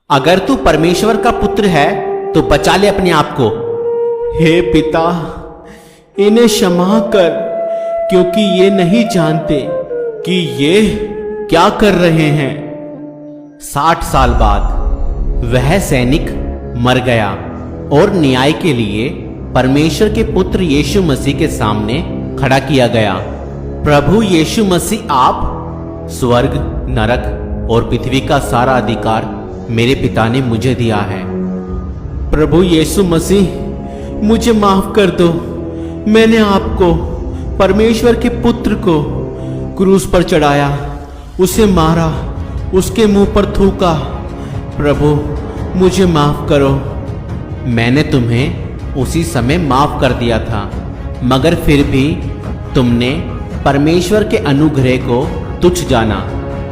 अगर तू परमेश्वर का पुत्र है तो बचा ले अपने आप को। हे पिता, इन्हें क्षमा कर, क्योंकि ये नहीं जानते कि ये क्या कर रहे हैं। 60 साल बाद वह सैनिक मर गया और न्याय के लिए परमेश्वर के पुत्र यीशु मसीह के सामने खड़ा किया गया। प्रभु यीशु मसीह, आप स्वर्ग, नरक और पृथ्वी का सारा अधिकार मेरे पिता ने मुझे दिया है। प्रभु यीशु मसीह, मुझे माफ कर दो। मैंने आपको, परमेश्वर के पुत्र को क्रूस पर चढ़ाया, उसे मारा, उसके मुंह पर थूका। प्रभु, मुझे माफ करो। मैंने तुम्हें उसी समय माफ कर दिया था, मगर फिर भी तुमने परमेश्वर के अनुग्रह को तुच्छ जाना।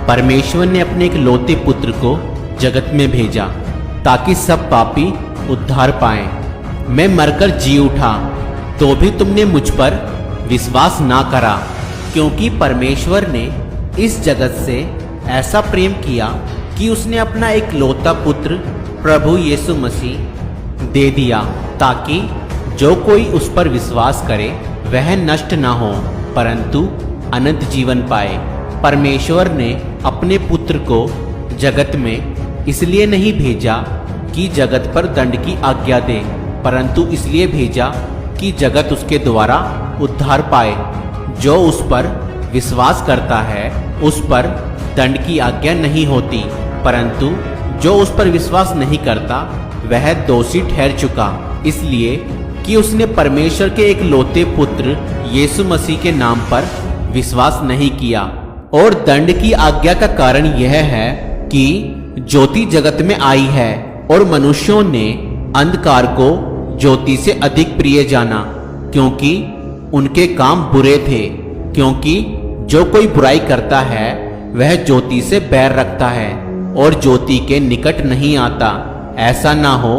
परमेश्वर ने अपने एक लौते पुत्र को जगत में भेजा ताकि सब पापी उद्धार पाएं। मैं मरकर जी उठा तो भी तुमने मुझ पर विश्वास ना करा, क्योंकि परमेश्वर ने इस जगत से ऐसा प्रेम किया कि उसने अपना एक लौता पुत्र प्रभु यीशु मसीह दे दिया, ताकि जो कोई उस पर विश्वास करे वह नष्ट ना हो परंतु अनंत जीवन पाए। परमेश्वर ने अपने पुत्र को जगत में इसलिए नहीं भेजा कि जगत पर दंड की आज्ञा दे, परंतु इसलिए भेजा कि जगत उसके द्वारा उद्धार पाए। जो उस पर विश्वास करता है उस पर दंड की आज्ञा नहीं होती, परंतु जो उस पर विश्वास नहीं करता वह दोषी ठहर चुका, इसलिए कि उसने परमेश्वर के एक लौते पुत्र यीशु मसीह के नाम पर विश्वास नहीं किया। और दंड की आज्ञा का कारण यह है कि ज्योति जगत में आई है और मनुष्यों ने अंधकार को ज्योति से अधिक प्रिय जाना, क्योंकि उनके काम बुरे थे। क्योंकि जो कोई बुराई करता है वह ज्योति से बैर रखता है और ज्योति के निकट नहीं आता, ऐसा ना हो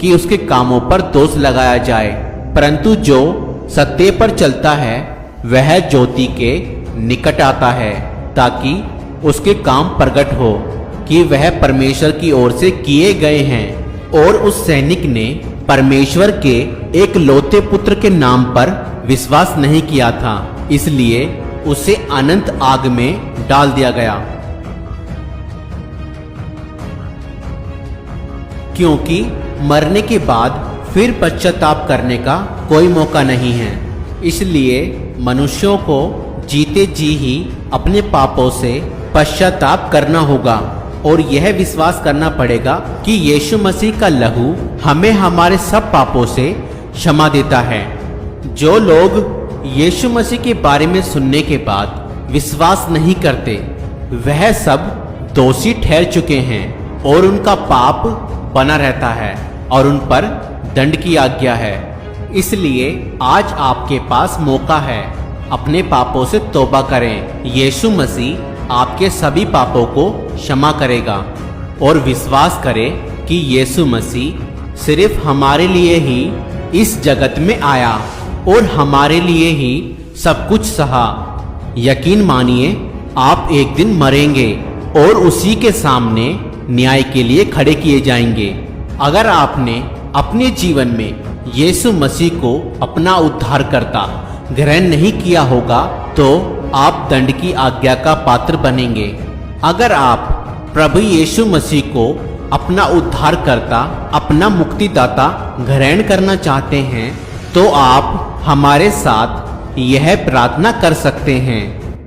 कि उसके कामों पर दोष लगाया जाए। परंतु जो सत्य पर चलता है वह ज्योति के निकट आता है, ताकि उसके काम प्रकट हो कि वह परमेश्वर की ओर से किए गए हैं। और उस सैनिक ने परमेश्वर के एक लौते पुत्र के नाम पर विश्वास नहीं किया था, इसलिए उसे अनंत आग में डाल दिया गया। क्योंकि मरने के बाद फिर पश्चाताप करने का कोई मौका नहीं है, इसलिए मनुष्यों को जीते जी ही अपने पापों से पश्चाताप करना होगा और यह विश्वास करना पड़ेगा कि यीशु मसीह का लहू हमें हमारे सब पापों से क्षमा देता है। जो लोग यीशु मसीह के बारे में सुनने के बाद विश्वास नहीं करते वह सब दोषी ठहर चुके हैं और उनका पाप बना रहता है और उन पर दंड की आज्ञा है। इसलिए आज आपके पास मौका है, अपने पापों से तौबा करें। यीशु मसीह आपके सभी पापों को क्षमा करेगा और विश्वास करें कि यीशु मसीह सिर्फ हमारे लिए ही इस जगत में आया और हमारे लिए ही सब कुछ सहा। यकीन मानिए, आप एक दिन मरेंगे और उसी के सामने न्याय के लिए खड़े किए जाएंगे। अगर आपने अपने जीवन में यीशु मसीह को अपना उद्धारकर्ता ग्रहण नहीं किया होगा तो आप दंड की आज्ञा का पात्र बनेंगे। अगर आप प्रभु यीशु मसीह को अपना उद्धारकर्ता, अपना मुक्तिदाता ग्रहण करना चाहते हैं तो आप हमारे साथ यह प्रार्थना कर सकते हैं।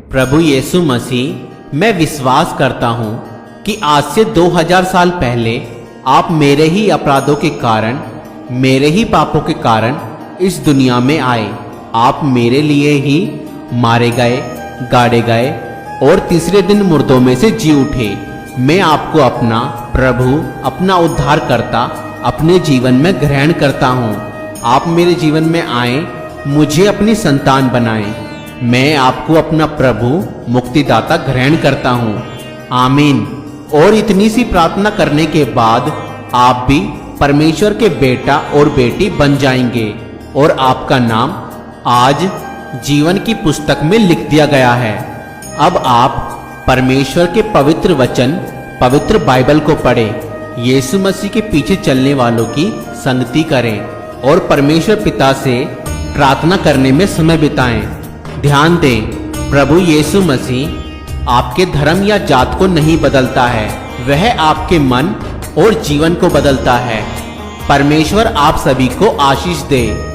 प्रभु यीशु मसीह, मैं विश्वास करता हूँ कि आज से 2000 साल पहले आप मेरे ही अपराधों के कारण, मेरे ही पापों के कारण इस दुनिया में आए। आप मेरे लिए ही मारे गए, गाड़े गए और तीसरे दिन मुर्दों में से जी उठे। मैं आपको अपना प्रभु, अपना उद्धारकर्ता अपने जीवन में ग्रहण करता हूँ। आप मेरे जीवन में आए, मुझे अपनी संतान बनाएं। मैं आपको अपना प्रभु, मुक्तिदाता ग्रहण करता हूँ। आमीन। और इतनी सी प्रार्थना करने के बाद आप भी परमेश्वर के बेटा और बेटी बन जाएंगे और आपका नाम आज जीवन की पुस्तक में लिख दिया गया है। अब आप परमेश्वर के पवित्र वचन, पवित्र बाइबल को पढ़ें यीशु मसीह के पीछे चलने वालों की संगति करें और परमेश्वर पिता से प्रार्थना करने में समय बिताएं। ध्यान दें, प्रभु यीशु मसीह आपके धर्म या जात को नहीं बदलता है, वह आपके मन और जीवन को बदलता है। परमेश्वर आप सभी को आशीष दे।